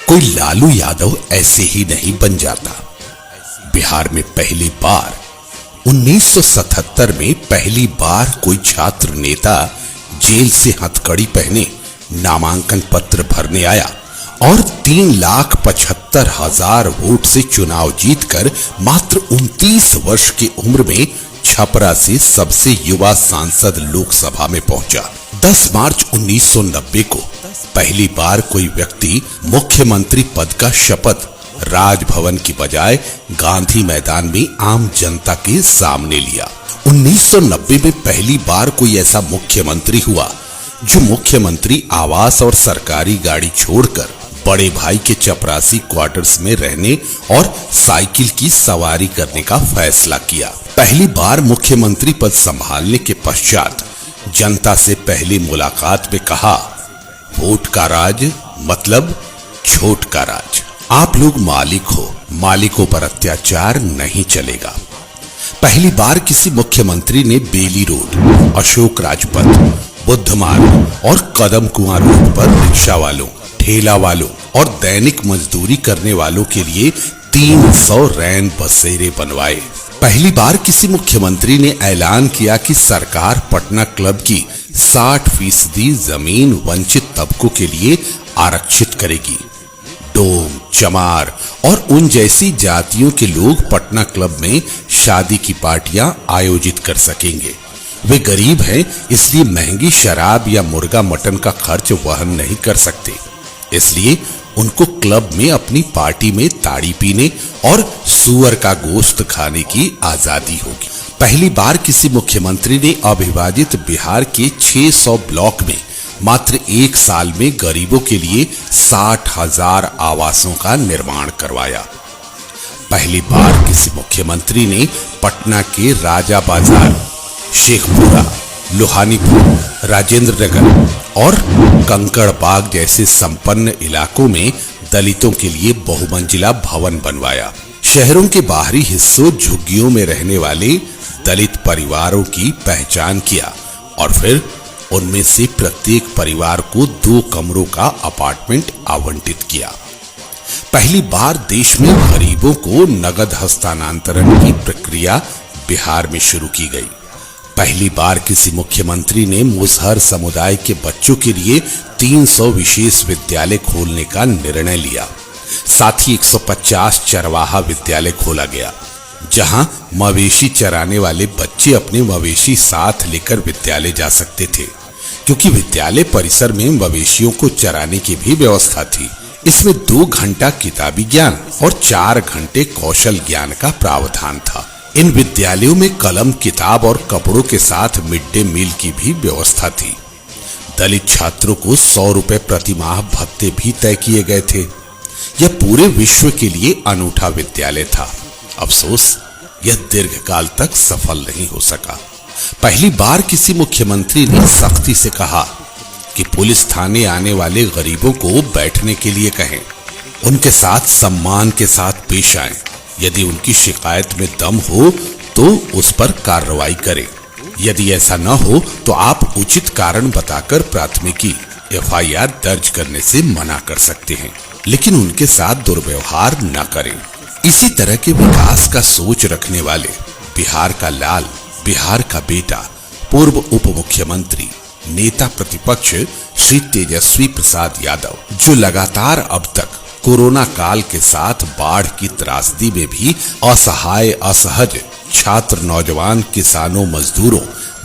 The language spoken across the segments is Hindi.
कोई लालू यादव ऐसे ही नहीं बन जाता। बिहार में पहली बार 1977 में पहली बार कोई छात्र नेता जेल से हथकड़ी पहने नामांकन पत्र भरने आया और 3,75,000 वोट से चुनाव जीतकर मात्र 29 वर्ष की उम्र में छपरा से सबसे युवा सांसद लोकसभा में पहुंचा। 10 मार्च 1990 को पहली बार कोई व्यक्ति मुख्यमंत्री पद का शपथ राजभवन की बजाय गांधी मैदान में आम जनता के सामने लिया। 1990 में पहली बार कोई ऐसा मुख्यमंत्री हुआ जो मुख्यमंत्री आवास और सरकारी गाड़ी छोड़कर बड़े भाई के चपरासी क्वार्टर्स में रहने और साइकिल की सवारी करने का फैसला किया। पहली बार मुख्यमंत्री पद संभालने के पश्चात जनता से पहली मुलाकात में कहा, वोट का राज मतलब छोट का राज। आप लोग मालिक हो, मालिकों पर अत्याचार नहीं चलेगा। पहली बार किसी मुख्यमंत्री ने बेली रोड, अशोक राजपथ, बुद्ध मार्ग और कदम कुआं रोड पर रिक्शा वालों, ठेला वालों और दैनिक मजदूरी करने वालों के लिए 300 रैन बसेरे बनवाए। पहली बार किसी मुख्यमंत्री ने ऐलान किया कि सरकार पटना क्लब की 60% जमीन वंचित तबकों के लिए आरक्षित करेगी। डोम, चमार और उन जैसी जातियों के लोग पटना क्लब में शादी की पार्टियां आयोजित कर सकेंगे। वे गरीब हैं, इसलिए महंगी शराब या मुर्गा मटन का खर्च वहन नहीं कर सकते, इसलिए उनको क्लब में अपनी पार्टी में ताड़ी पीने और सुअर का गोश्त खाने की आजादी होगी। पहली बार किसी मुख्यमंत्री ने अविभाजित बिहार के 600 ब्लॉक में मात्र 1 साल में गरीबों के लिए 60,000 आवासों का निर्माण करवाया। पहली बार किसी मुख्यमंत्री ने पटना के राजा बाजार, शेखपुरा, लोहानीपुर, राजेंद्र नगर और कंकड़ बाग जैसे संपन्न इलाकों में दलितों के लिए बहुमंजिला भवन बनवाया। शहरों के बाहरी हिस्सों झुग्गियों में रहने वाले दलित परिवारों की पहचान किया और फिर उनमें से प्रत्येक परिवार को 2 कमरों का अपार्टमेंट आवंटित किया। पहली बार देश में गरीबों को नगद हस्तांतरण की प्रक्रिया बिहार में शुरू की गई। पहली बार किसी मुख्यमंत्री ने मुसहर समुदाय के बच्चों के लिए 300 विशेष विद्यालय खोलने का निर्णय लिया। साथ ही 150 चरवाहा विद्यालय खोला गया, जहां मवेशी चराने वाले बच्चे अपने मवेशी साथ लेकर विद्यालय जा सकते थे, क्योंकि विद्यालय परिसर में मवेशियों को चराने की भी व्यवस्था थी। इसमें 2 घंटा किताबी ज्ञान और 4 घंटे कौशल ज्ञान का प्रावधान था। इन विद्यालयों में कलम, किताब और कपड़ों के साथ मिड डे मील की भी व्यवस्था थी। दलित छात्रों को 100 रुपए प्रति माह भत्ते भी तय किए गए थे। यह पूरे विश्व के लिए अनूठा विद्यालय था। अफसोस, यह दीर्घकाल तक सफल नहीं हो सका। पहली बार किसी मुख्यमंत्री ने सख्ती से कहा कि पुलिस थाने आने वाले गरीबों को बैठने के लिए कहें, उनके साथ सम्मान के साथ पेश आएं। यदि उनकी शिकायत में दम हो तो उस पर कार्रवाई करें। यदि ऐसा न हो तो आप उचित कारण बताकर प्राथमिकी FIR दर्ज करने से मना कर सकते हैं, लेकिन उनके साथ दुर्व्यवहार न करें। इसी तरह के विकास का सोच रखने वाले बिहार का लाल, बिहार का बेटा, पूर्व उप मुख्यमंत्री, नेता प्रतिपक्ष श्री तेजस्वी प्रसाद यादव, जो लगातार अब तक कोरोना काल के साथ बाढ़ की त्रासदी में भी असहाय, असहज छात्र, नौजवान, किसानों, मजदूरों,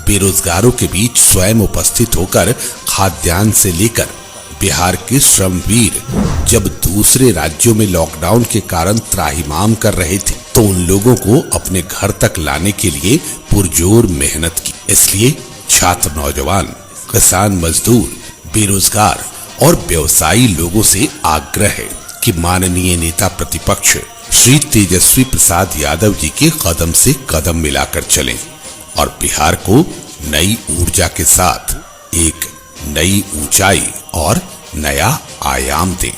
बेरोजगारों के बीच स्वयं उपस्थित होकर खाद्यान्न से लेकर बिहार के श्रमवीर जब दूसरे राज्यों में लॉकडाउन के कारण त्राहिमाम कर रहे थे तो उन लोगों को अपने घर तक लाने के लिए पुरजोर मेहनत की। इसलिए छात्र, नौजवान, किसान, मजदूर, बेरोजगार और व्यवसायी लोगों से आग्रह है कि माननीय नेता प्रतिपक्ष श्री तेजस्वी प्रसाद यादव जी के कदम से कदम मिलाकर चलें और बिहार को नई ऊर्जा के साथ एक नई ऊंचाई और नया आयाम दें।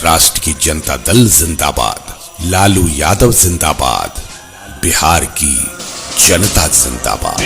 राष्ट्र की जनता दल जिंदाबाद, लालू यादव जिंदाबाद, बिहार की जनता जिंदाबाद।